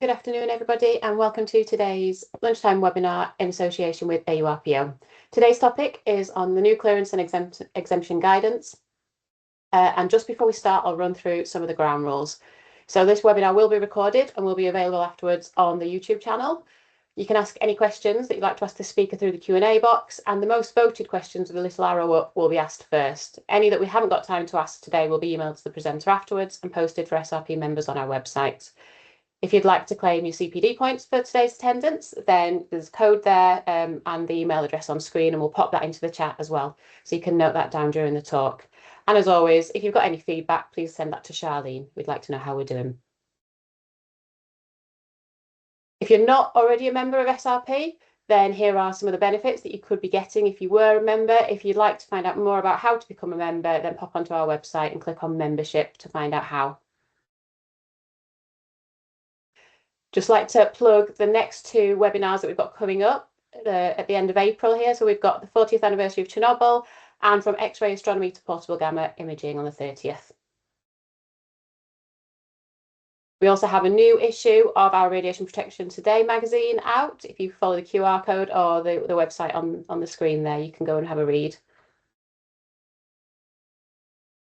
Good afternoon, everybody, and welcome to today's lunchtime webinar in association with AURPO. Today's topic is on the new clearance and exemption guidance. And just before we start, I'll run through some of the ground rules. So this webinar will be recorded and will be available afterwards on the YouTube channel. You can ask any questions that you'd like to ask the speaker through the Q&A box, and the most voted questions with a little arrow up will be asked first. Any that we haven't got time to ask today will be emailed to the presenter afterwards and posted for SRP members on our website. If you'd like to claim your CPD points for today's attendance, then there's a code there and the email address on screen, and we'll pop that into the chat as well, so you can note that down during the talk. And as always, if you've got any feedback, please send that to Charlene. We'd like to know how we're doing. If you're not already a member of SRP, then here are some of the benefits that you could be getting if you were a member. If you'd like to find out more about how to become a member, then pop onto our website and click on membership to find out how. Just like to plug the next two webinars that we've got coming up at the end of April here. So we've got the 40th anniversary of Chernobyl and from X-ray astronomy to portable gamma imaging on the 30th. We also have a new issue of our Radiation Protection Today magazine out. If you follow the QR code or the website on the screen there, you can go and have a read.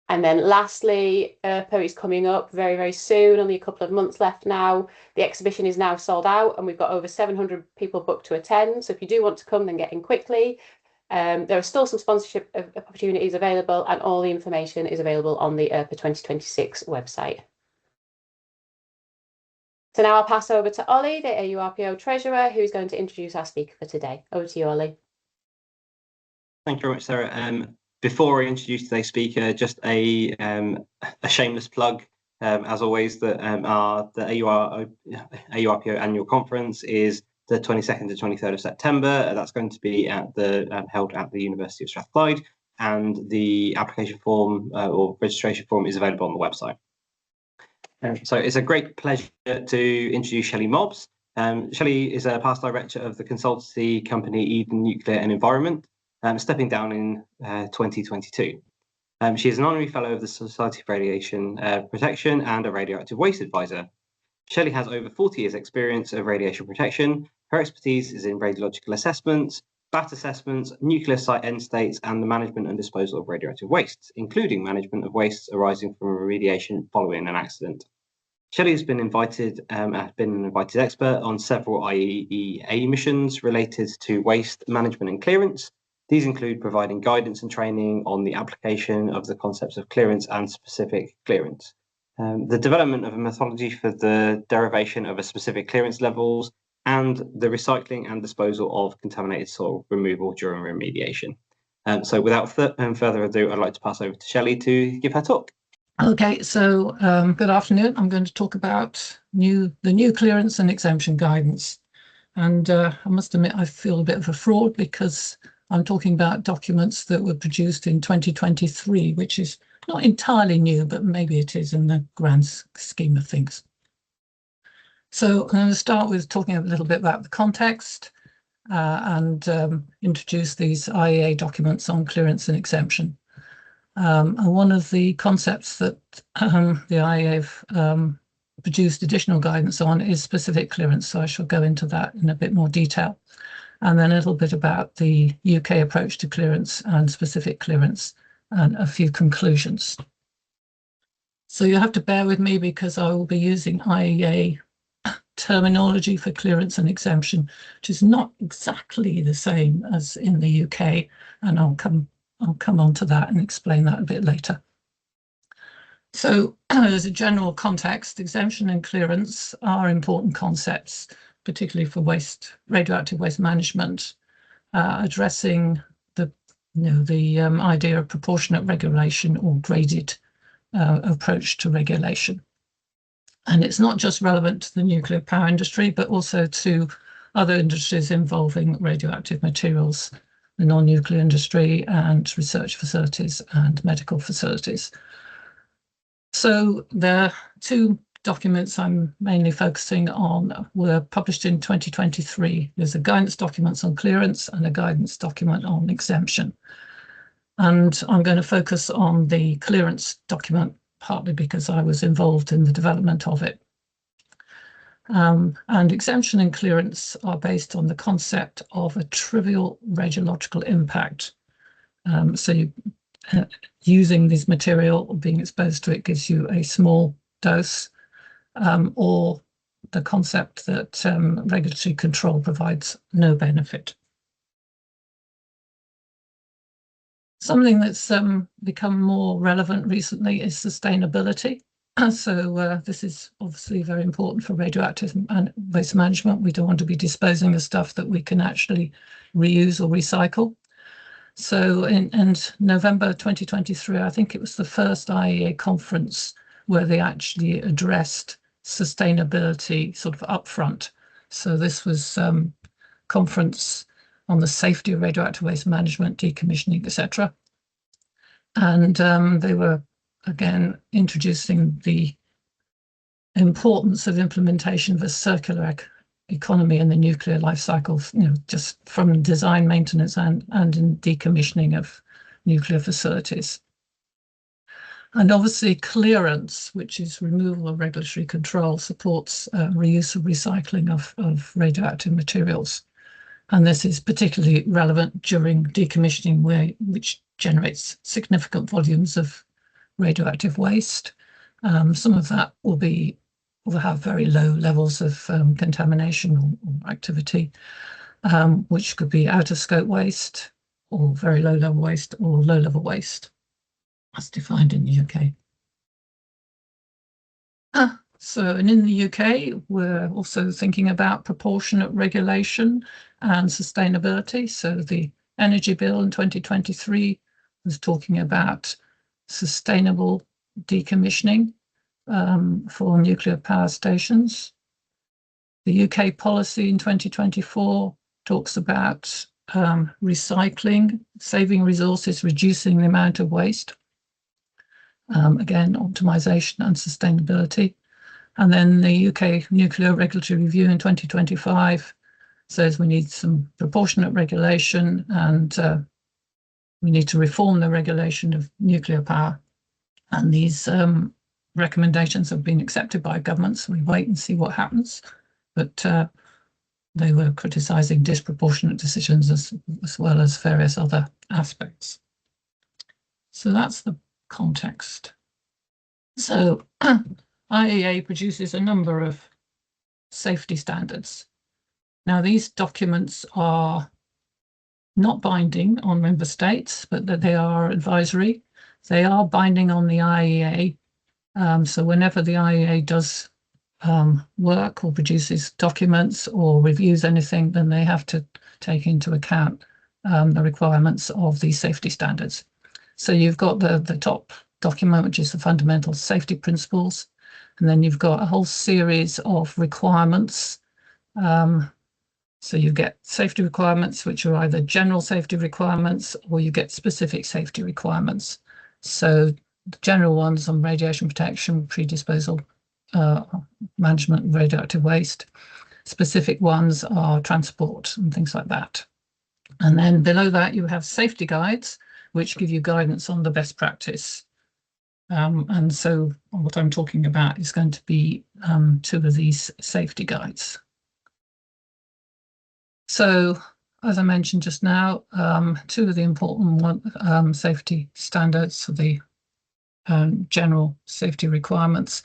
And then lastly, IAEA is coming up very, very soon, only a couple of months left now. The exhibition is now sold out and we've got over 700 people booked to attend. So if you do want to come, then get in quickly. There are still some sponsorship opportunities available, and all the information is available on the IAEA 2026 website. So now I'll pass over to Ollie, the AURPO Treasurer, who's going to introduce our speaker for today. Over to you, Ollie. Thank you very much, Sarah. Before I introduce today's speaker, just a shameless plug, as always, that the AURPO annual conference is the 22nd to 23rd of September. That's going to be at held at the University of Strathclyde, and the application form or registration form is available on the website. So it's a great pleasure to introduce Shelly Mobbs. Shelly is a past director of the consultancy company Eden Nuclear and Environment, stepping down in 2022. She is an honorary fellow of the Society for Radiation Protection and a radioactive waste advisor. Shelly has over 40 years' experience of radiation protection. Her expertise is in radiological assessments, BAT assessments, nuclear site end states, and the management and disposal of radioactive wastes, including management of wastes arising from remediation following an accident. Shelly has been an invited expert on several IAEA missions related to waste management and clearance. These include providing guidance and training on the application of the concepts of clearance and specific clearance, the development of a methodology for the derivation of a specific clearance levels, and the recycling and disposal of contaminated soil removal during remediation. So without further ado, I'd like to pass over to Shelly to give her talk. Okay, so good afternoon. I'm going to talk about the new clearance and exemption guidance. And I must admit, I feel a bit of a fraud because I'm talking about documents that were produced in 2023, which is not entirely new, but maybe it is in the grand scheme of things. So I'm going to start with talking a little bit about the context and introduce these IAEA documents on clearance and exemption. And one of the concepts that the IAEA have produced additional guidance on is specific clearance. So I shall go into that in a bit more detail. And then a little bit about the UK approach to clearance and specific clearance and a few conclusions. So you have to bear with me because I will be using IAEA terminology for clearance and exemption, which is not exactly the same as in the UK. And I'll come on to that and explain that a bit later. So as a general context, exemption and clearance are important concepts, particularly for radioactive waste management, addressing the idea of proportionate regulation or graded approach to regulation. And it's not just relevant to the nuclear power industry, but also to other industries involving radioactive materials, the non-nuclear industry and research facilities and medical facilities. So the two documents I'm mainly focusing on were published in 2023. There's a guidance document on clearance and a guidance document on exemption. And I'm going to focus on the clearance document, partly because I was involved in the development of it. And exemption and clearance are based on the concept of a trivial radiological impact. Using this material or being exposed to it gives you a small dose, or the concept that regulatory control provides no benefit. Something that's become more relevant recently is sustainability. So this is obviously very important for radioactive waste management. We don't want to be disposing of stuff that we can actually reuse or recycle. So in November 2023, I think it was the first IAEA conference where they actually addressed sustainability sort of upfront. So this was conference on the safety of radioactive waste management, decommissioning, etc. And they were again introducing the importance of implementation of a circular economy in the nuclear life cycle, just from design, maintenance, and in decommissioning of nuclear facilities. And obviously clearance, which is removal of regulatory control, supports reuse or recycling of radioactive materials. And this is particularly relevant during decommissioning, which generates significant volumes of radioactive waste. Some of that will have very low levels of contamination or activity, which could be out of scope waste or very low level waste or low level waste, as defined in the UK. And in the UK, we're also thinking about proportionate regulation and sustainability. So the Energy Bill in 2023 was talking about sustainable decommissioning for nuclear power stations. The UK policy in 2024 talks about recycling, saving resources, reducing the amount of waste. Again, optimization and sustainability. And then the UK Nuclear Regulatory Review in 2025 says we need some proportionate regulation, and we need to reform the regulation of nuclear power. And these recommendations have been accepted by governments. We wait and see what happens. But they were criticising disproportionate decisions as well as various other aspects. So that's the context. So IAEA produces a number of safety standards. Now, these documents are not binding on member states, but that they are advisory. They are binding on the IAEA. So whenever the IAEA does work or produces documents or reviews anything, then they have to take into account the requirements of these safety standards. So you've got the top document, which is the fundamental safety principles, and then you've got a whole series of requirements. So you get safety requirements, which are either general safety requirements or you get specific safety requirements. So the general ones on radiation protection, predisposal, management of radioactive waste. Specific ones are transport and things like that. And then below that, you have safety guides, which give you guidance on the best practice. And so what I'm talking about is going to be two of these safety guides. So, as I mentioned just now, two of the important safety standards for the general safety requirements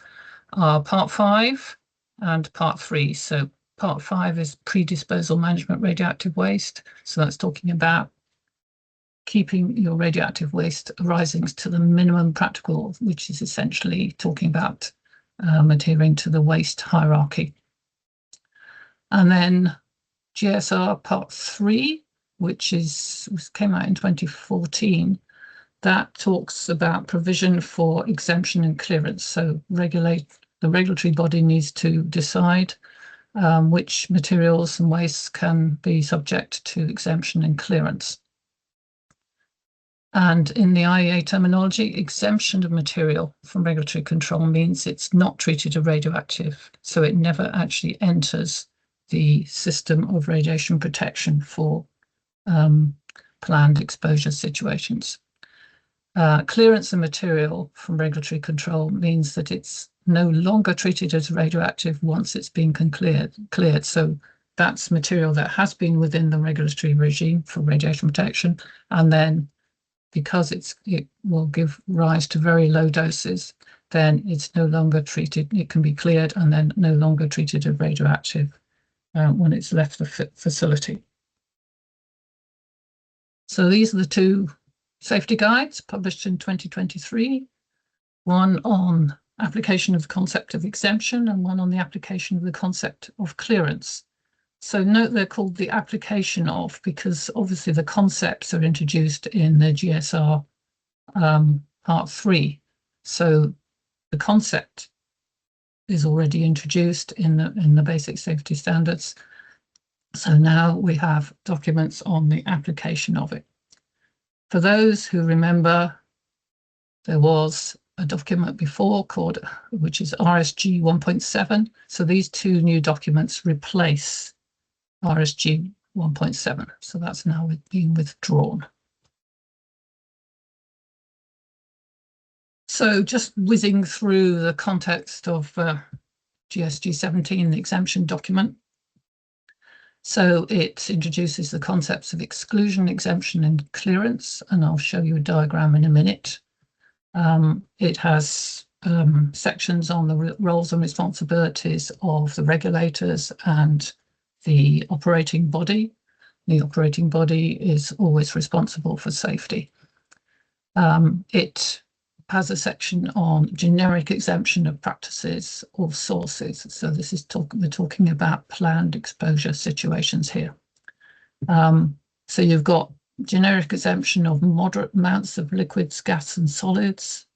are Part 5 and Part 3. So Part 5 is predisposal management radioactive waste. So that's talking about keeping your radioactive waste arising to the minimum practical, which is essentially talking about adhering to the waste hierarchy. And then GSR Part 3, which came out in 2014, that talks about provision for exemption and clearance. So the regulatory body needs to decide which materials and wastes can be subject to exemption and clearance. And in the IAEA terminology, exemption of material from regulatory control means it's not treated as radioactive, so it never actually enters the system of radiation protection for planned exposure situations. Clearance of material from regulatory control means that it's no longer treated as radioactive once it's been cleared. So that's material that has been within the regulatory regime for radiation protection, and then because it will give rise to very low doses, then it's no longer treated. It can be cleared and then no longer treated as radioactive when it's left the facility. So these are the two safety guides published in 2023, one on application of the concept of exemption and one on the application of the concept of clearance. So note they're called the application of because obviously the concepts are introduced in the GSR part 3. So the concept is already introduced in the basic safety standards. So now we have documents on the application of it. For those who remember, there was a document before which is RSG 1.7. So these two new documents replace RSG 1.7. So that's now being withdrawn. So just whizzing through the context of GSG 17, the exemption document. So it introduces the concepts of exclusion, exemption, and clearance, and I'll show you a diagram in a minute. It has sections on the roles and responsibilities of the regulators and the operating body. The operating body is always responsible for safety. It has a section on generic exemption of practices or sources. So this is we're talking about planned exposure situations here. So you've got generic exemption of moderate amounts of liquids, gas, and solids,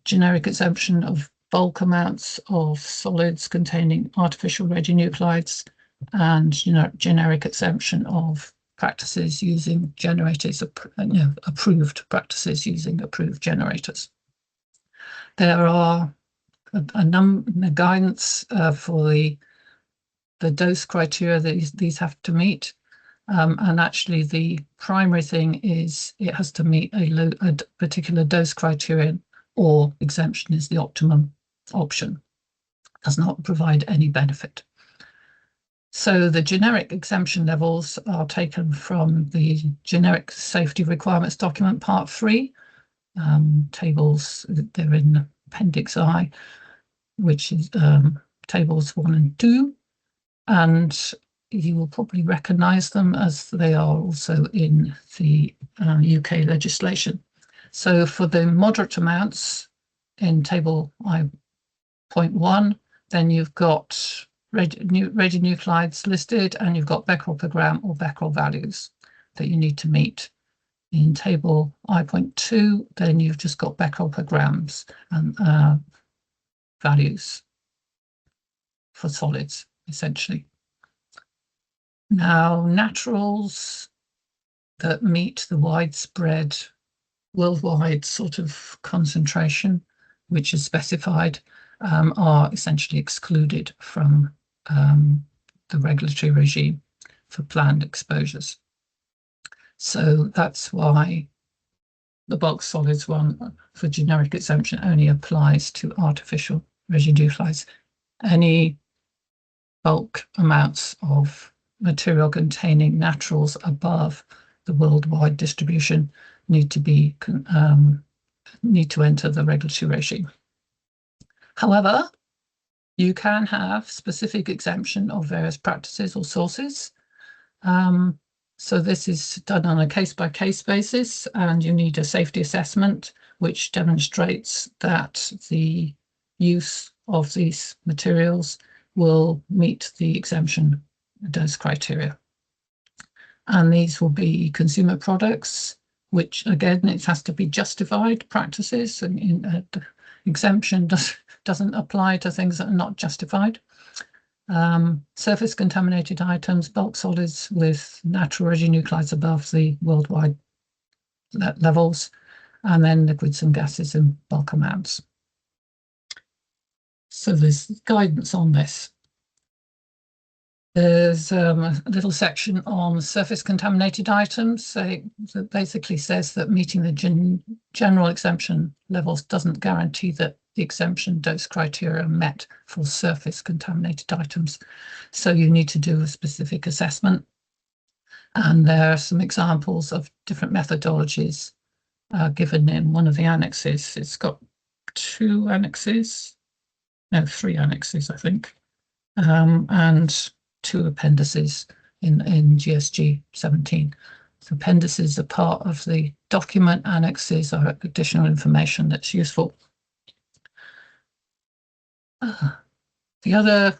generic exemption of bulk amounts of solids containing artificial radionuclides, and generic exemption of practices using generators, approved practices using approved generators. There are a number of guidance for the dose criteria that these have to meet. And actually the primary thing is it has to meet a particular dose criterion, or exemption is the optimum option. It does not provide any benefit. So the generic exemption levels are taken from the generic safety requirements document part 3. Tables, they're in Appendix I, which is tables 1 and 2. And you will probably recognise them as they are also in the UK legislation. So for the moderate amounts in table I.1, then you've got radionuclides listed, and you've got becquerel per gram or becquerel values that you need to meet. In table I.2, then you've just got becquerel per grams and values for solids, essentially. Now, naturals that meet the widespread worldwide sort of concentration, which is specified, are essentially excluded from the regulatory regime for planned exposures. So that's why the bulk solids one for generic exemption only applies to artificial radionuclides. Any bulk amounts of material containing naturals above the worldwide distribution need to enter the regulatory regime. However, you can have specific exemption of various practices or sources. So this is done on a case-by-case basis, and you need a safety assessment which demonstrates that the use of these materials will meet the exemption dose criteria. And these will be consumer products, which again, it has to be justified practices, and exemption doesn't apply to things that are not justified. Surface contaminated items, bulk solids with natural radionuclides above the worldwide levels, and then liquids and gases in bulk amounts. So there's guidance on this. There's a little section on surface contaminated items. So that basically says that meeting the general exemption levels doesn't guarantee that the exemption dose criteria are met for surface contaminated items. So you need to do a specific assessment. And there are some examples of different methodologies given in one of the annexes. It's got 3 annexes, I think, and 2 appendices in GSG 17. So appendices are part of the document, annexes are additional information that's useful. The other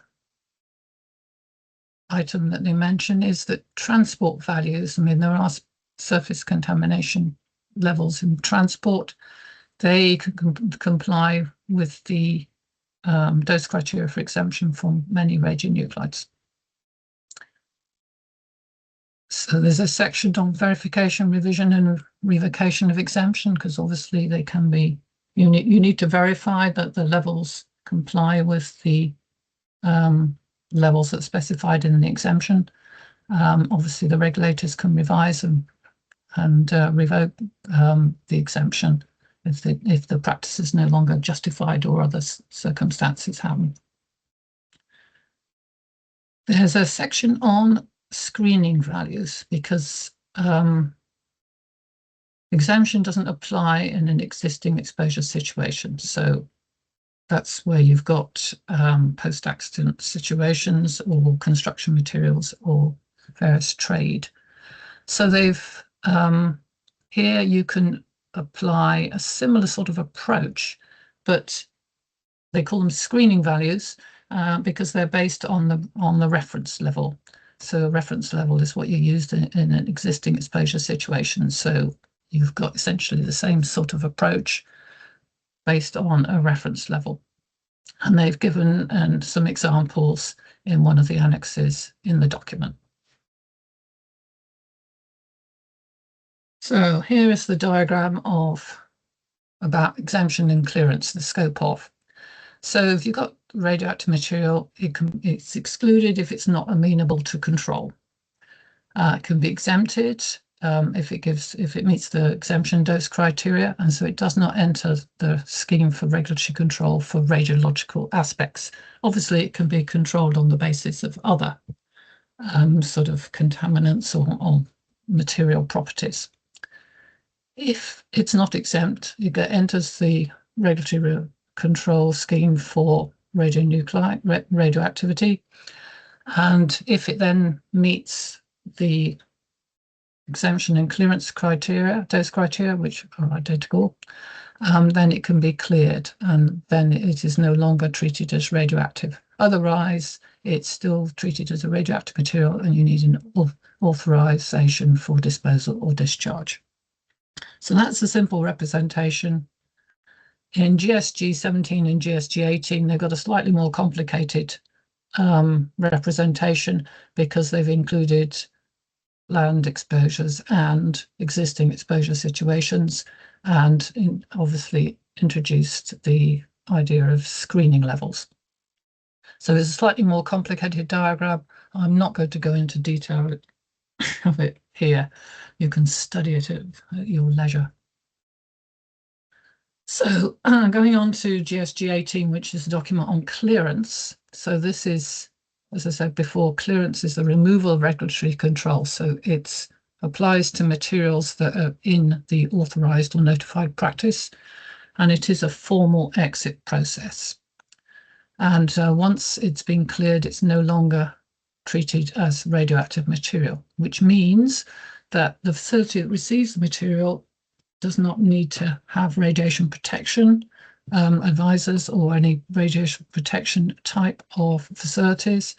item that they mention is that transport values, I mean, there are surface contamination levels in transport. They can comply with the dose criteria for exemption from many radionuclides. So there's a section on verification, revision and revocation of exemption, because obviously they can be, you need to verify that the levels comply with the levels that's specified in the exemption. Obviously the regulators can revise and revoke the exemption if the practice is no longer justified or other circumstances happen. There's a section on screening values because exemption doesn't apply in an existing exposure situation. So that's where you've got post-accident situations or construction materials or various trade. So they've here you can apply a similar sort of approach, but they call them screening values because they're based on the reference level. So a reference level is what you used in an existing exposure situation. So you've got essentially the same sort of approach based on a reference level. And they've given some examples in one of the annexes in the document. So here is the diagram about exemption and clearance, the scope of. So if you've got radioactive material, it's excluded if it's not amenable to control. It can be exempted if it meets the exemption dose criteria, and so it does not enter the scheme for regulatory control for radiological aspects. Obviously, it can be controlled on the basis of other sort of contaminants or material properties. If it's not exempt, it enters the regulatory control scheme for radioactivity, and if it then meets the exemption and clearance criteria, dose criteria, which are identical, then it can be cleared, and then it is no longer treated as radioactive. Otherwise, it's still treated as a radioactive material, and you need an authorization for disposal or discharge. So that's a simple representation. In GSG 17 and GSG 18, they've got a slightly more complicated representation because they've included land exposures and existing exposure situations, and obviously introduced the idea of screening levels. So it's a slightly more complicated diagram. I'm not going to go into detail of it here. You can study it at your leisure. So going on to GSG 18, which is a document on clearance. So this is, as I said before, clearance is the removal of regulatory control. So it applies to materials that are in the authorized or notified practice, and it is a formal exit process. And once it's been cleared, it's no longer treated as radioactive material, which means that the facility that receives the material does not need to have radiation protection advisors or any radiation protection type of facilities.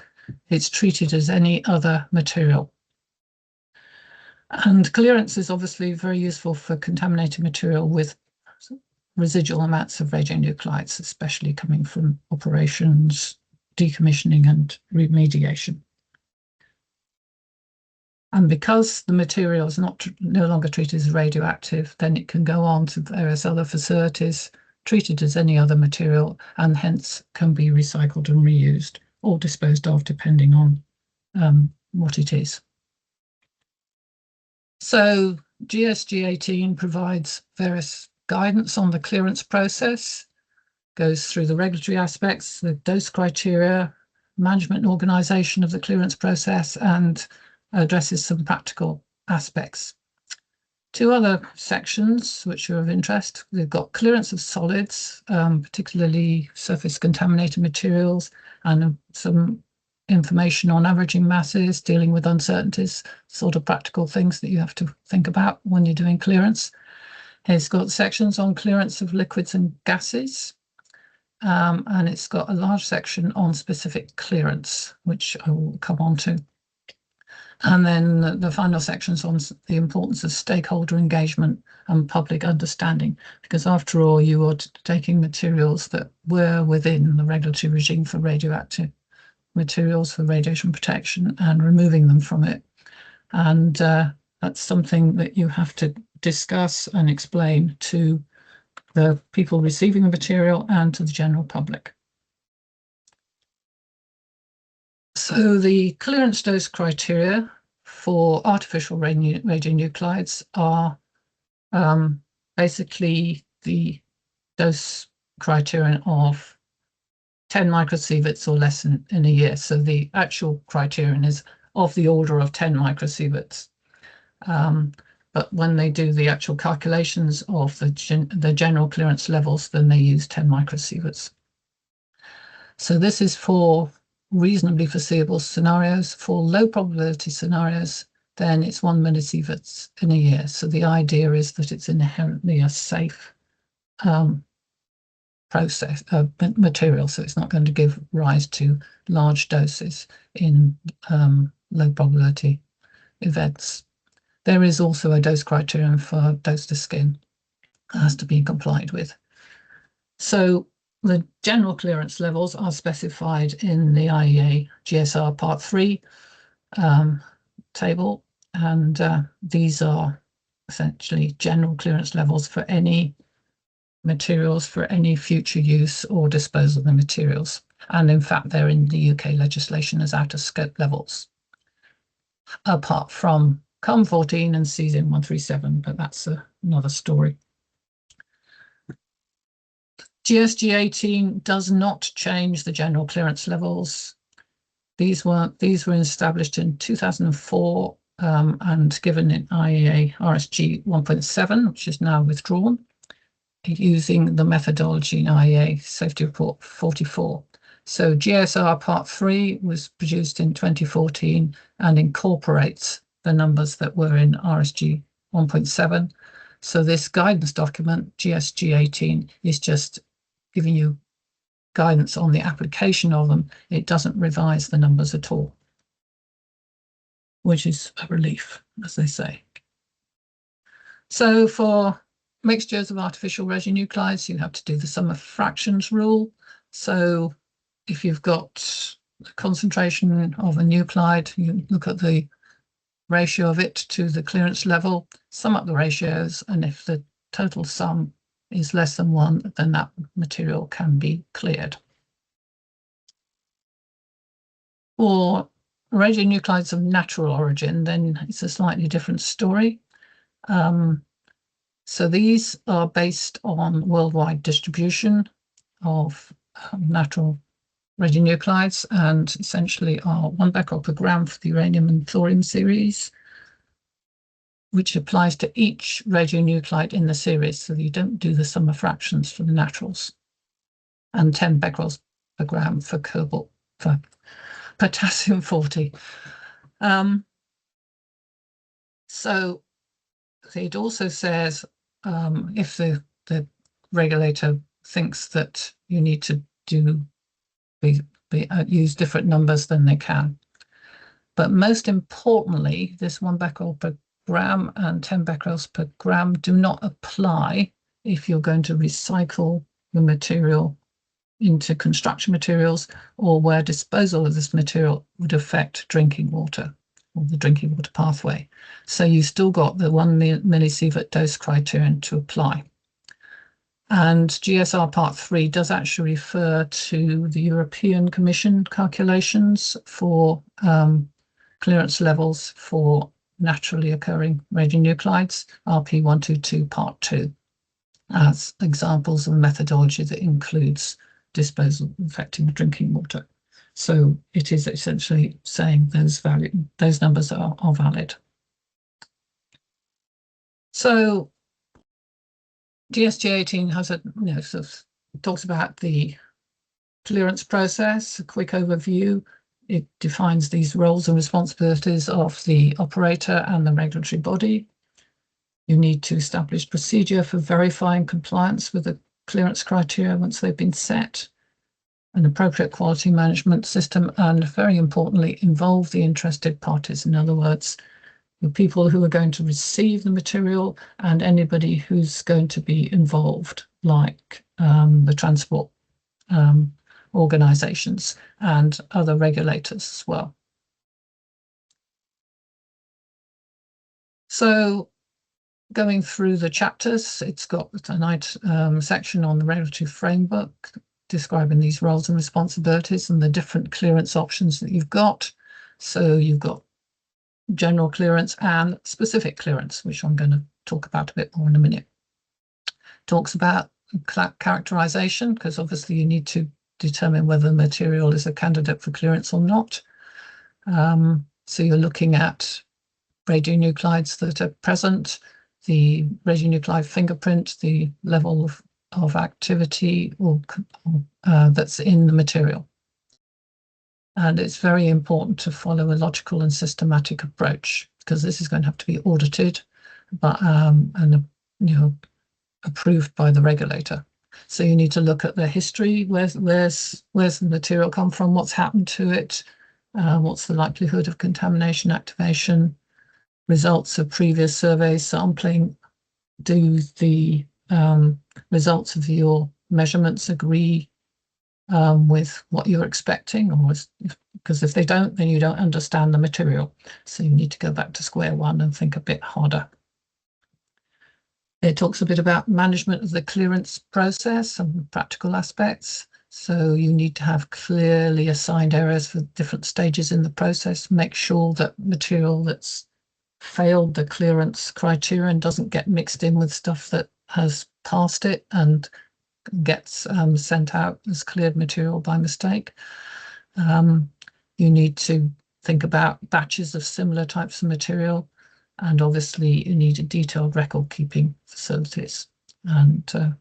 It's treated as any other material. And clearance is obviously very useful for contaminated material with residual amounts of radionuclides, especially coming from operations, decommissioning and remediation. And because the material is no longer treated as radioactive, then it can go on to various other facilities, treated as any other material, and hence can be recycled and reused or disposed of, depending on what it is. So GSG 18 provides various guidance on the clearance process. goes through the regulatory aspects, the dose criteria, management and organisation of the clearance process, and addresses some practical aspects. Two other sections which are of interest. They've got clearance of solids, particularly surface contaminated materials, and some information on averaging masses, dealing with uncertainties, sort of practical things that you have to think about when you're doing clearance. It's got sections on clearance of liquids and gases, and it's got a large section on specific clearance, which I will come on to. And then the final sections on the importance of stakeholder engagement and public understanding, because after all, you are taking materials that were within the regulatory regime for radioactive materials for radiation protection and removing them from it. And that's something that you have to discuss and explain to the people receiving the material and to the general public. So the clearance dose criteria for artificial radionuclides are basically the dose criterion of 10 microsieverts or less in a year. So the actual criterion is of the order of 10 microsieverts. But when they do the actual calculations of the general clearance levels, then they use 10 microsieverts. So this is for reasonably foreseeable scenarios. For low probability scenarios, then it's 1 millisieverts in a year. So the idea is that it's inherently a safe process material, so it's not going to give rise to large doses in low probability events. There is also a dose criterion for dose to skin that has to be complied with. So the general clearance levels are specified in the IAEA GSR Part 3 table, and these are essentially general clearance levels for any materials for any future use or disposal of the materials. And in fact, they're in the UK legislation as out of scope levels, apart from COM14 and cesium 137, but that's another story. GSG 18 does not change the general clearance levels. These were established in 2004 and given in IAEA RSG 1.7, which is now withdrawn, using the methodology in IAEA Safety Report 44. So GSR Part 3 was produced in 2014 and incorporates the numbers that were in RSG 1.7. So this guidance document, GSG 18, is just giving you guidance on the application of them. It doesn't revise the numbers at all, which is a relief, as they say. So for mixtures of artificial radionuclides, you have to do the sum of fractions rule. So if you've got the concentration of a nuclide, you look at the ratio of it to the clearance level, sum up the ratios, and if the total sum is less than 1, then that material can be cleared. For radionuclides of natural origin, then it's a slightly different story. So these are based on worldwide distribution of natural radionuclides, and essentially are 1 becquerel per gram for the uranium and thorium series, which applies to each radionuclide in the series, so you don't do the sum of fractions for the naturals, and 10 becquerels per gram for cobalt, for potassium 40. So it also says if the regulator thinks that you need to use different numbers, then they can. But most importantly, this 1 becquerel per gram and 10 becquerels per gram do not apply if you're going to recycle the material into construction materials, or where disposal of this material would affect drinking water or the drinking water pathway. So you've still got the 1 millisievert dose criterion to apply. And GSR Part 3 does actually refer to the European Commission calculations for clearance levels for naturally occurring radionuclides, RP122 Part 2. as examples of methodology that includes disposal affecting drinking water. So it is essentially saying those numbers are valid. So GSG 18 has a, sort of talks about the clearance process, a quick overview. It defines these roles and responsibilities of the operator and the regulatory body. You need to establish procedure for verifying compliance with the clearance criteria once they've been set, an appropriate quality management system, and very importantly, involve the interested parties. In other words, the people who are going to receive the material and anybody who's going to be involved, like the transport organizations and other regulators as well. So going through the chapters, it's got a nice section on the regulatory framework describing these roles and responsibilities and the different clearance options that you've got. So you've got general clearance and specific clearance, which I'm going to talk about a bit more in a minute. Talks about characterization, because obviously you need to determine whether the material is a candidate for clearance or not. So you're looking at radionuclides that are present, the radionuclide fingerprint, the level of activity that's in the material. And it's very important to follow a logical and systematic approach, because this is going to have to be audited, but and approved by the regulator. So you need to look at the history. Where's the material come from? What's happened to it? What's the likelihood of contamination activation? Results of previous surveys, sampling. Do the results of your measurements agree with what you're expecting? Because if they don't, then you don't understand the material. So you need to go back to square one and think a bit harder. It talks a bit about management of the clearance process and practical aspects. So you need to have clearly assigned areas for different stages in the process. Make sure that material that's failed the clearance criterion doesn't get mixed in with stuff that has passed it and gets sent out as cleared material by mistake. You need to think about batches of similar types of material. And obviously you need a detailed record keeping facilities and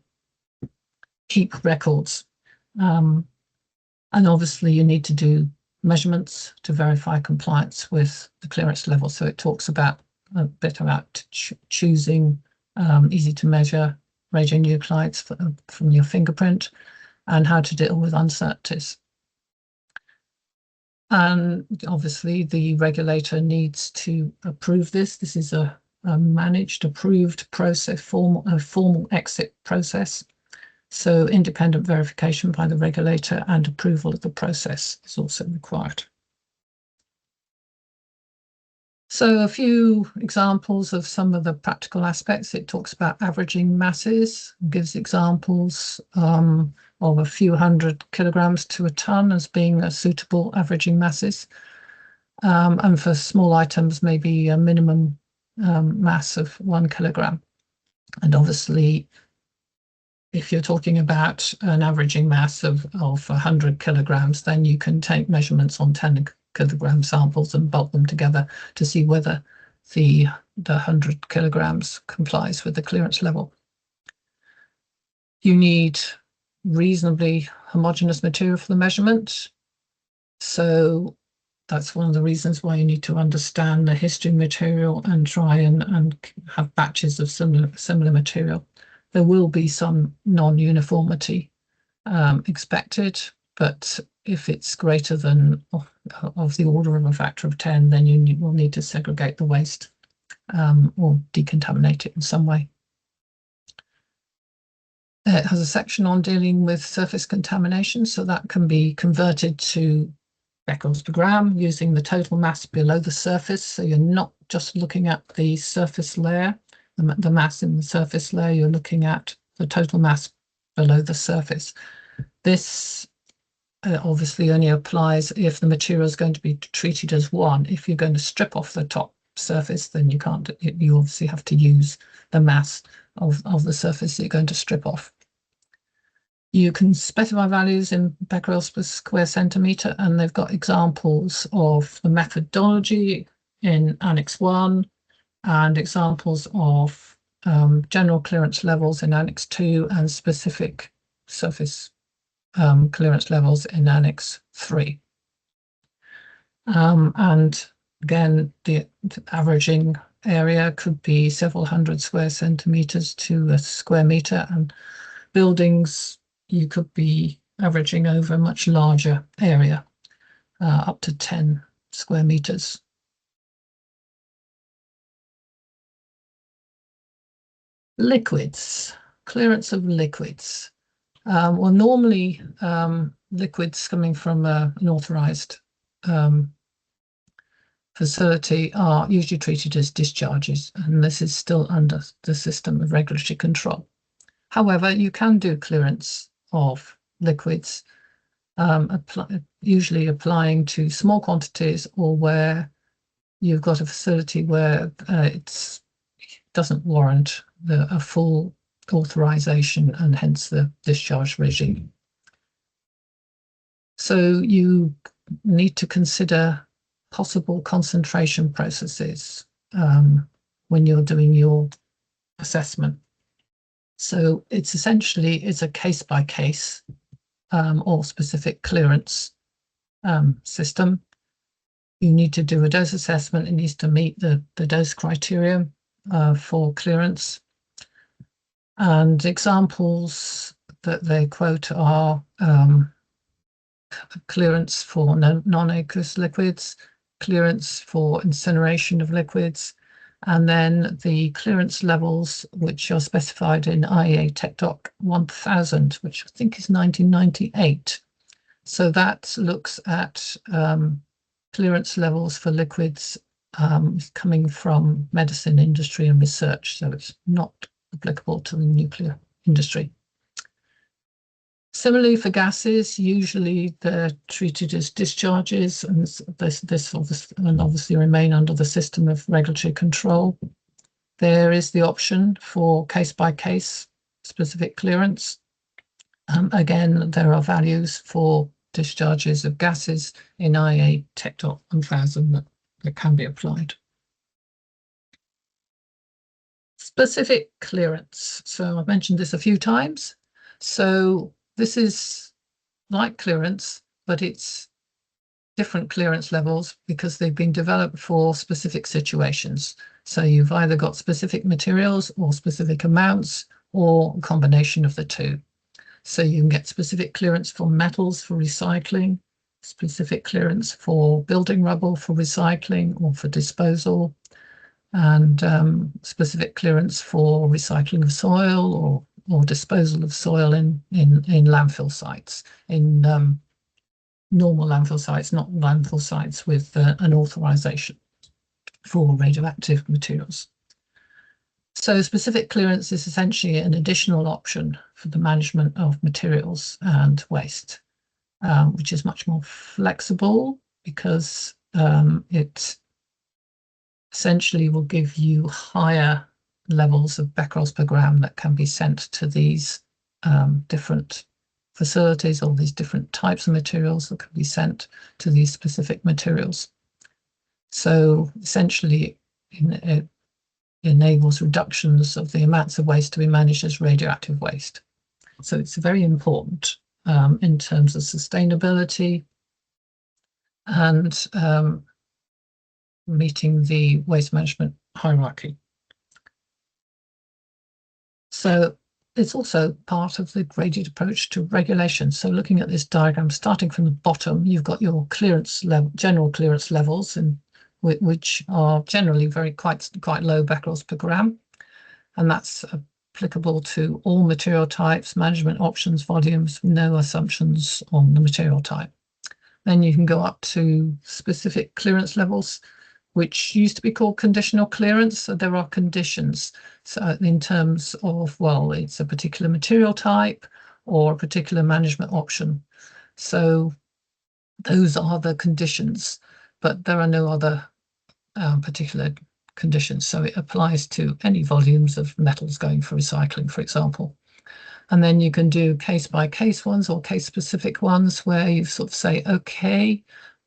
keep records. And obviously you need to do measurements to verify compliance with the clearance level. So it talks about a bit about choosing easy to measure radionuclides from your fingerprint and how to deal with uncertainties. And obviously the regulator needs to approve this. This is a managed, approved process, formal exit process. So independent verification by the regulator and approval of the process is also required. So a few examples of some of the practical aspects. It talks about averaging masses, gives examples of a few hundred kilograms to a ton as being a suitable averaging masses. And for small items, maybe a minimum mass of 1 kilogram. And obviously, if you're talking about an averaging mass of 100 kilograms, then you can take measurements on 10 kilogram samples and bulk them together to see whether the 100 kilograms complies with the clearance level. You need reasonably homogeneous material for the measurement. So that's one of the reasons why you need to understand the history of material and try and have batches of similar material. There will be some non-uniformity expected, but if it's greater than of the order of a factor of 10, then you will need to segregate the waste or decontaminate it in some way. It has a section on dealing with surface contamination, so that can be converted to becquerels per gram using the total mass below the surface. So you're not just looking at the surface layer, the mass in the surface layer, you're looking at the total mass below the surface. This obviously only applies if the material is going to be treated as one. If you're going to strip off the top surface, then you can't, you obviously have to use the mass of the surface that you're going to strip off. You can specify values in becquerels per square centimetre, and they've got examples of the methodology in Annex 1 and examples of general clearance levels in Annex 2 and specific surface clearance levels in Annex 3. And again, the averaging area could be several hundred square centimetres to a square metre, and buildings you could be averaging over a much larger area, up to 10 square metres. Liquids, clearance of liquids. Well, normally liquids coming from an authorised facility are usually treated as discharges, and this is still under the system of regulatory control. However, you can do clearance of liquids, usually applying to small quantities, or where you've got a facility where it doesn't warrant a full authorization and hence the discharge regime. So you need to consider possible concentration processes when you're doing your assessment. So it's essentially a case by case or specific clearance system. You need to do a dose assessment. It needs to meet the dose criteria for clearance. And examples that they quote are clearance for non-aqueous liquids, clearance for incineration of liquids, and then the clearance levels which are specified in IAEA Tech Doc 1000, which I think is 1998. So that looks at clearance levels for liquids coming from medicine industry and research, so it's not applicable to the nuclear industry. Similarly, for gases, usually they're treated as discharges, and this obviously remain under the system of regulatory control. There is the option for case-by-case specific clearance. Again, there are values for discharges of gases in IAEA Tech Doc 1000 that can be applied. Specific clearance. So I've mentioned this a few times. So this is like clearance, but it's different clearance levels because they've been developed for specific situations. So you've either got specific materials or specific amounts or a combination of the two. So you can get specific clearance for metals for recycling, specific clearance for building rubble for recycling or for disposal, and specific clearance for recycling of soil or disposal of soil in landfill sites, in normal landfill sites, not landfill sites with an authorization for radioactive materials. So specific clearance is essentially an additional option for the management of materials and waste, which is much more flexible because it essentially will give you higher levels of becquerels per gram that can be sent to these different facilities, or these different types of materials that can be sent to these specific materials. So essentially it enables reductions of the amounts of waste to be managed as radioactive waste. So it's very important in terms of sustainability and meeting the waste management hierarchy. So it's also part of the graded approach to regulation. So looking at this diagram, starting from the bottom, you've got your clearance level, general clearance levels, and which are generally quite low becquerels per gram, and that's applicable to all material types, management options, volumes, no assumptions on the material type. Then you can go up to specific clearance levels, which used to be called conditional clearance. So there are conditions. So in terms of, well, it's a particular material type or a particular management option. So those are the conditions, but there are no other particular conditions. So it applies to any volumes of metals going for recycling, for example. And then you can do case by case ones or case specific ones where you sort of say, okay,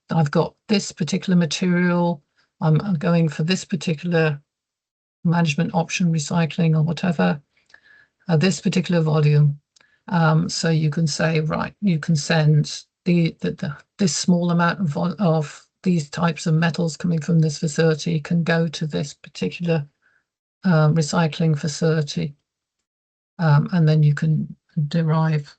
I've got this particular material, I'm going for this particular management option, recycling or whatever, this particular volume. So you can say, right, you can send this small amount of these types of metals coming from this facility can go to this particular recycling facility. And then you can derive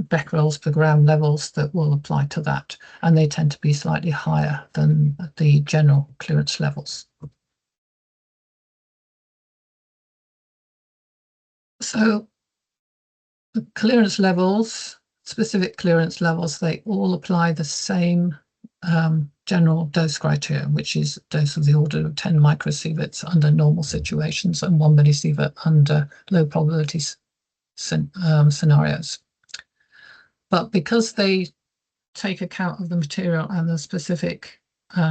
becquerels per gram levels that will apply to that. And they tend to be slightly higher than the general clearance levels. So the clearance levels, specific clearance levels, they all apply the same general dose criteria, which is dose of the order of 10 microsieverts under normal situations and 1 millisievert under low probability scenarios. But because they take account of the material and the specific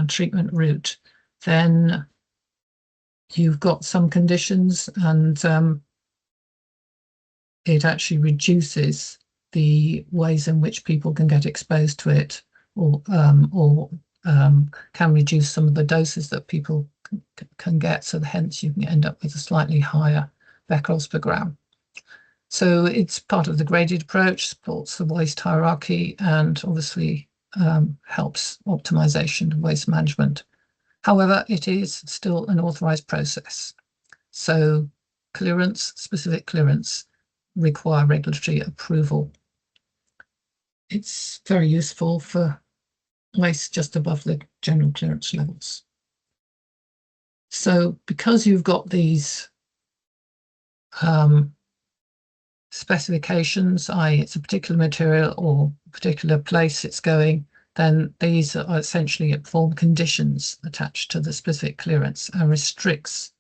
treatment route, then you've got some conditions, and it actually reduces the ways in which people can get exposed to it, or can reduce some of the doses that people can get. So hence you can end up with a slightly higher becquerels per gram. So it's part of the graded approach, supports the waste hierarchy, and obviously helps optimization of waste management. However, it is still an authorized process. So clearance, specific clearance, require regulatory approval. It's very useful for waste just above the general clearance levels. So because you've got these specifications, i.e. it's a particular material or a particular place it's going, then these are essentially form conditions attached to the specific clearance and restricts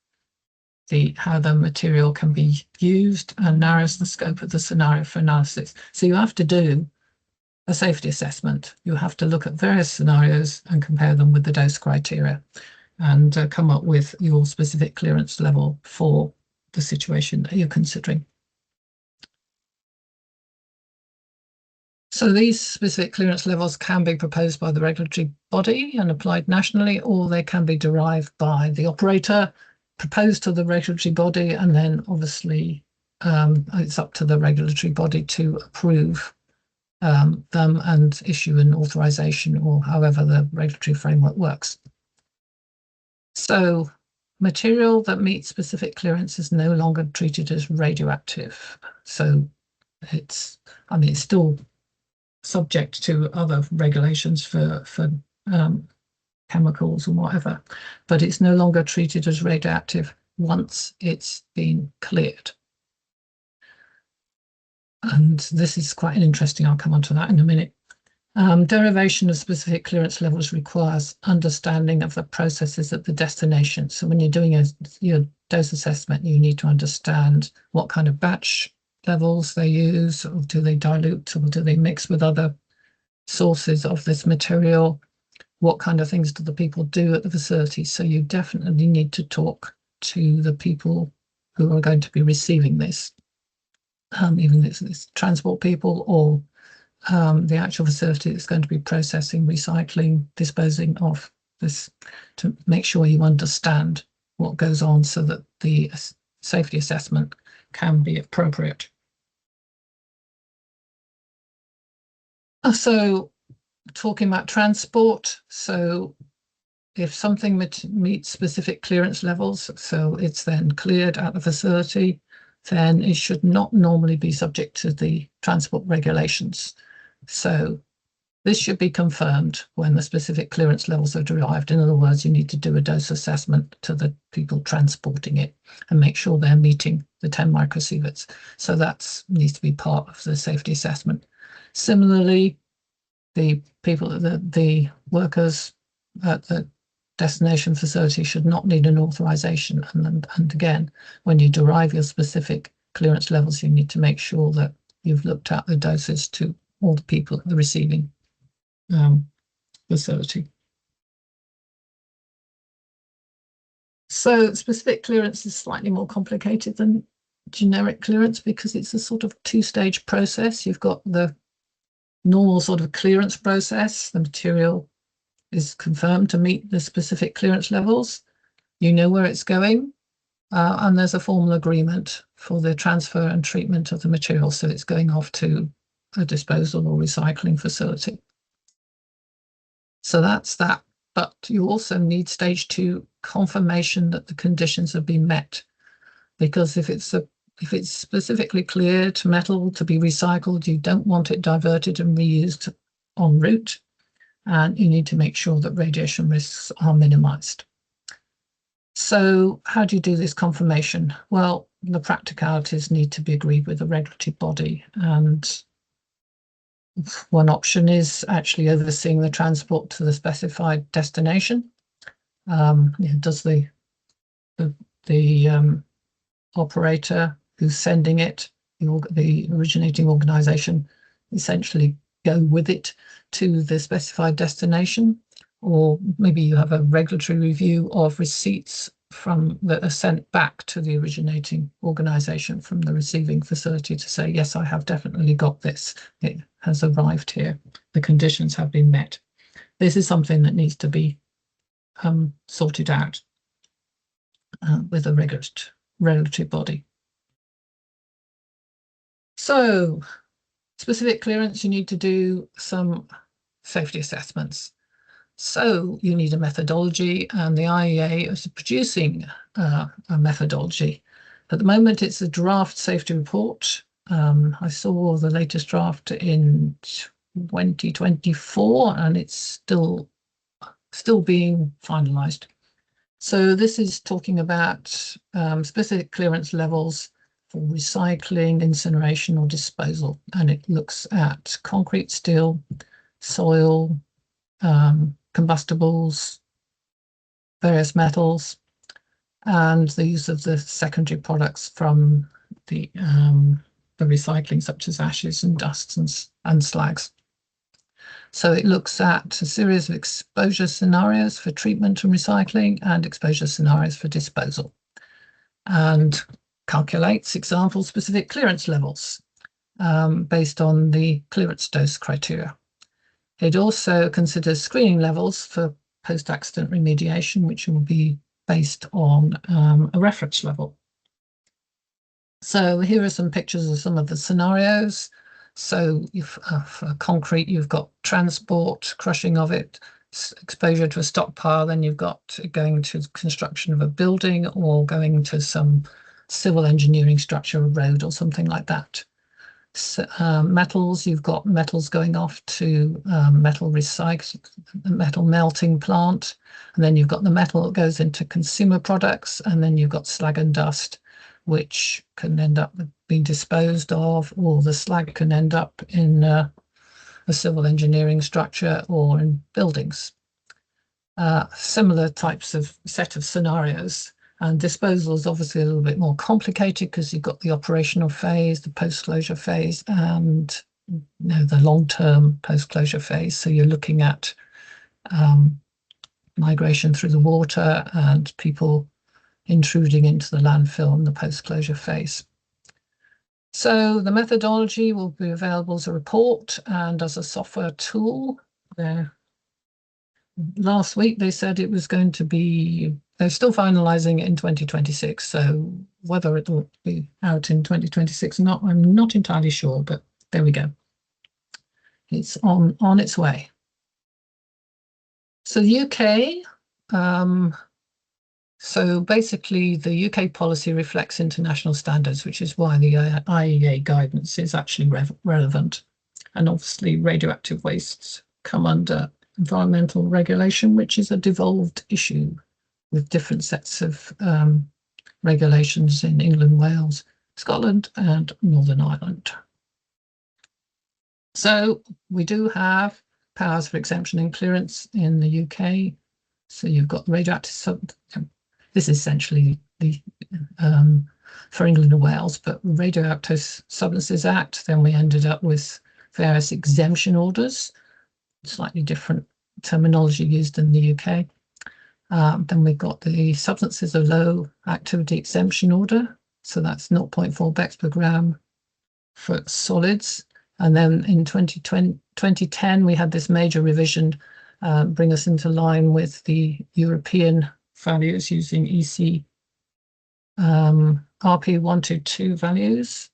how the material can be used and narrows the scope of the scenario for analysis. So you have to do a safety assessment. You have to look at various scenarios and compare them with the dose criteria and come up with your specific clearance level for the situation that you're considering. So these specific clearance levels can be proposed by the regulatory body and applied nationally, or they can be derived by the operator, proposed to the regulatory body, and then obviously it's up to the regulatory body to approve them and issue an authorization, or however the regulatory framework works. So material that meets specific clearance is no longer treated as radioactive. So it's still subject to other regulations for chemicals or whatever, but it's no longer treated as radioactive once it's been cleared. And this is quite interesting. I'll come on to that in a minute. Derivation of specific clearance levels requires understanding of the processes at the destination. So when you're doing your dose assessment, you need to understand what kind of batch levels they use, or do they dilute, or do they mix with other sources of this material? What kind of things do the people do at the facility? So you definitely need to talk to the people who are going to be receiving this, even this transport people or the actual facility that's going to be processing, recycling, disposing of this, to make sure you understand what goes on so that the safety assessment can be appropriate. So talking about transport, so if something meets specific clearance levels, so it's then cleared at the facility, then it should not normally be subject to the transport regulations. So this should be confirmed when the specific clearance levels are derived. In other words, you need to do a dose assessment to the people transporting it and make sure they're meeting the 10 microsieverts. So that needs to be part of the safety assessment. Similarly, the workers at the destination facility should not need an authorization. And again, when you derive your specific clearance levels, you need to make sure that you've looked at the doses to all the people at the receiving facility. So specific clearance is slightly more complicated than generic clearance because it's a sort of two-stage process. You've got the normal sort of clearance process. The material is confirmed to meet the specific clearance levels. You know where it's going, and there's a formal agreement for the transfer and treatment of the material. So it's going off to a disposal or recycling facility. So that's that. But you also need stage 2 confirmation that the conditions have been met, because if it's specifically cleared metal to be recycled, you don't want it diverted and reused en route, and you need to make sure that radiation risks are minimized. So how do you do this confirmation? Well, the practicalities need to be agreed with the regulatory body, and one option is actually overseeing the transport to the specified destination. Does the operator who's sending it, the originating organization, essentially go with it to the specified destination? Or maybe you have a regulatory review of receipts that are sent back to the originating organization from the receiving facility to say, yes, I have definitely got this. It has arrived here. The conditions have been met. This is something that needs to be sorted out with a regulatory body. So, specific clearance, you need to do some safety assessments. So you need a methodology, and the IAEA is producing a methodology. At the moment, it's a draft safety report. I saw the latest draft in 2024, and it's still being finalized. So this is talking about specific clearance levels for recycling, incineration, or disposal, and it looks at concrete, steel, soil, combustibles, various metals, and the use of the secondary products from the recycling, such as ashes and dusts and slags. So it looks at a series of exposure scenarios for treatment and recycling and exposure scenarios for disposal, and calculates example-specific clearance levels based on the clearance dose criteria. It also considers screening levels for post-accident remediation, which will be based on a reference level. So here are some pictures of some of the scenarios. So if for concrete, you've got transport, crushing of it, exposure to a stockpile, then you've got going to construction of a building or going to some civil engineering structure, a road or something like that. So, metals, you've got metals going off to metal melting plant, and then you've got the metal that goes into consumer products, and then you've got slag and dust, which can end up being disposed of, or the slag can end up in a civil engineering structure or in buildings. Similar types of set of scenarios. And disposal is obviously a little bit more complicated because you've got the operational phase, the post-closure phase, and the long-term post-closure phase. So you're looking at migration through the water and people intruding into the landfill in the post-closure phase. So the methodology will be available as a report and as a software tool. Last week they said it was going to be, they're still finalizing it in 2026. So whether it will be out in 2026 or not, I'm not entirely sure, but there we go. It's on its way. So the UK, so basically the UK policy reflects international standards, which is why the IAEA guidance is actually relevant. And obviously radioactive wastes come under environmental regulation, which is a devolved issue with different sets of regulations in England, Wales, Scotland, and Northern Ireland. So we do have powers for exemption and clearance in the UK. So you've got radioactive this is essentially the for England and Wales, but Radioactive Substances Act. Then we ended up with various exemption orders, slightly different terminology used in the UK. Then we've got the substances of low activity exemption order. So that's 0.4 becks per gram for solids. And then in 2010, we had this major revision, bring us into line with the European values using EC RP122 values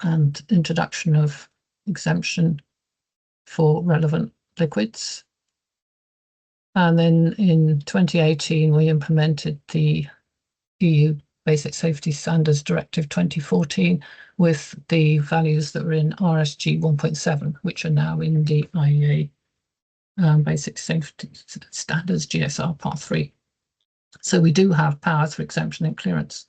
and introduction of exemption for relevant liquids. And then in 2018, we implemented the EU Basic Safety Standards Directive 2014 with the values that were in RSG 1.7, which are now in the IAEA Basic Safety Standards GSR Part 3. So we do have powers for exemption and clearance.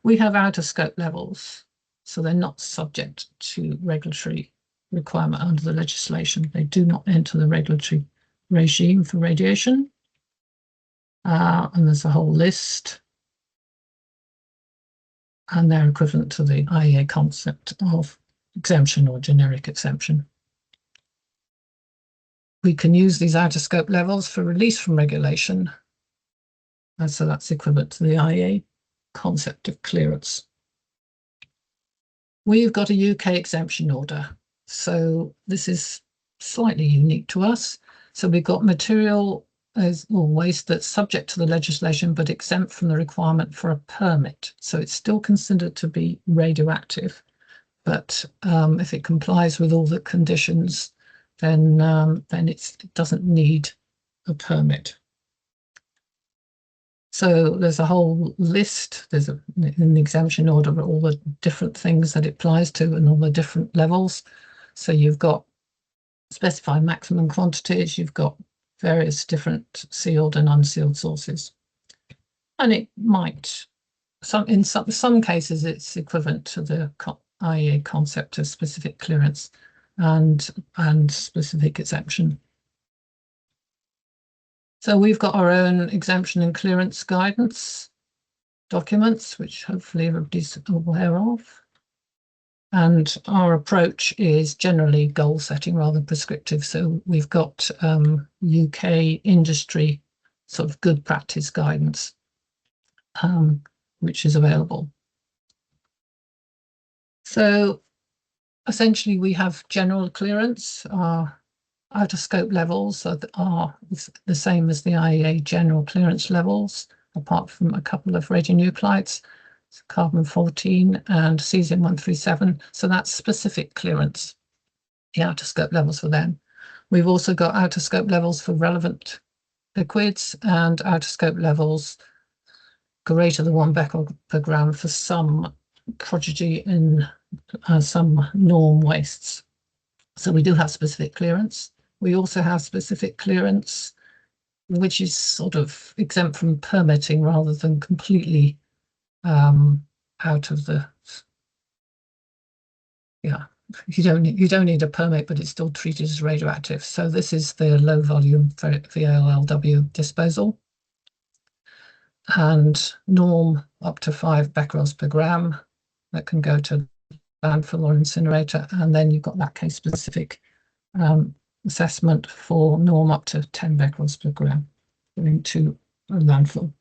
We have outer scope levels, so they're not subject to regulatory requirement under the legislation. They do not enter the regulatory regime for radiation. And there's a whole list. And they're equivalent to the IAEA concept of exemption or generic exemption. We can use these outer scope levels for release from regulation. And so that's equivalent to the IAEA concept of clearance. We've got a UK exemption order. So this is slightly unique to us. So we've got material or waste that's subject to the legislation but exempt from the requirement for a permit. So it's still considered to be radioactive, but if it complies with all the conditions, then it doesn't need a permit. So there's a whole list. There's an exemption order of all the different things that it applies to and all the different levels. So you've got specified maximum quantities, you've got various different sealed and unsealed sources. And it might, in some cases, it's equivalent to the IAEA concept of specific clearance and specific exemption. So we've got our own exemption and clearance guidance documents, which hopefully everybody's aware of. And our approach is generally goal setting rather than prescriptive. So we've got UK industry sort of good practice guidance, which is available. So essentially we have general clearance. Our outer scope levels are the same as the IAEA general clearance levels, apart from a couple of radionuclides. Carbon-14 and cesium-137. So that's specific clearance, the outer scope levels for them. We've also got outer scope levels for relevant liquids and outer scope levels greater than 1 becquerel per gram for some prodigy in some norm wastes. So we do have specific clearance. We also have specific clearance, which is sort of exempt from permitting rather than completely out of the, you don't need a permit, but it's still treated as radioactive. So this is the low volume VLLW disposal, and norm up to 5 becquerels per gram that can go to landfill or incinerator, and then you've got that case specific assessment for norm up to 10 becquerels per gram going to a landfill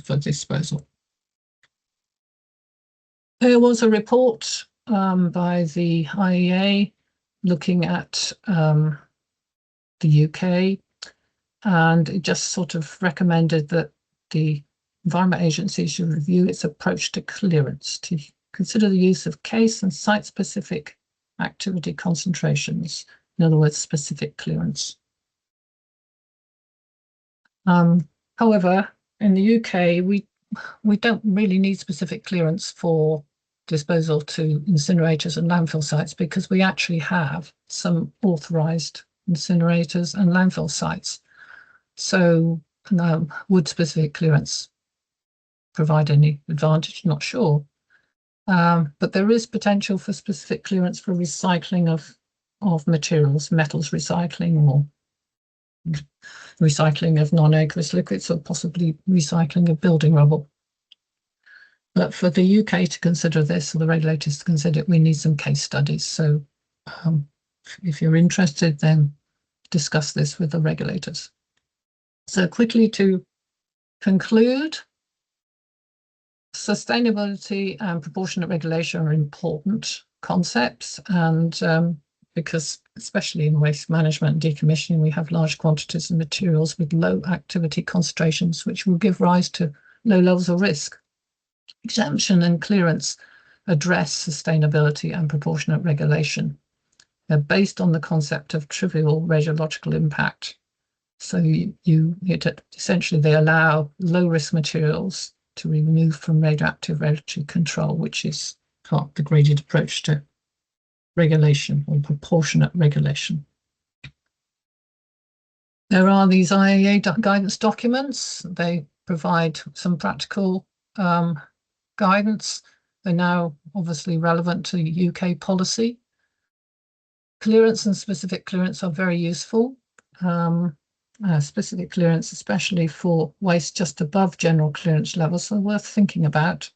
for disposal. There was a report by the IAEA looking at the UK, and it just sort of recommended that the Environment Agency should review its approach to clearance to consider the use of case and site-specific activity concentrations, in other words, specific clearance. However, in the UK, we don't really need specific clearance for disposal to incinerators and landfill sites because we actually have some authorised incinerators and landfill sites. So would specific clearance provide any advantage? Not sure. But there is potential for specific clearance for recycling of materials, metals recycling, or recycling of non-aqueous liquids, or possibly recycling of building rubble. But for the UK to consider this, or the regulators to consider it, we need some case studies. So if you're interested, then discuss this with the regulators. So quickly to conclude, sustainability and proportionate regulation are important concepts, and because especially in waste management and decommissioning, we have large quantities of materials with low activity concentrations, which will give rise to low levels of risk. Exemption and clearance address sustainability and proportionate regulation. They're based on the concept of trivial radiological impact. So essentially they allow low risk materials to be removed from radioactive regulatory control, which is part of the graded approach to regulation or proportionate regulation. There are these IAEA guidance documents. They provide some practical guidance. They're now obviously relevant to UK policy. Clearance and specific clearance are very useful. Specific clearance, especially for waste just above general clearance levels, are worth thinking about.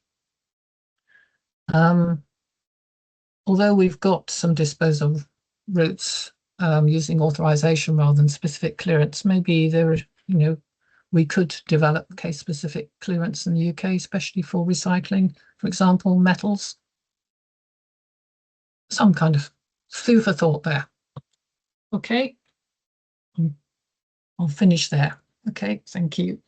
Although we've got some disposal routes using authorization rather than specific clearance, maybe we could develop case-specific clearance in the UK, especially for recycling, for example, metals. Some kind of food for thought there. Okay, I'll finish there. Okay, thank you.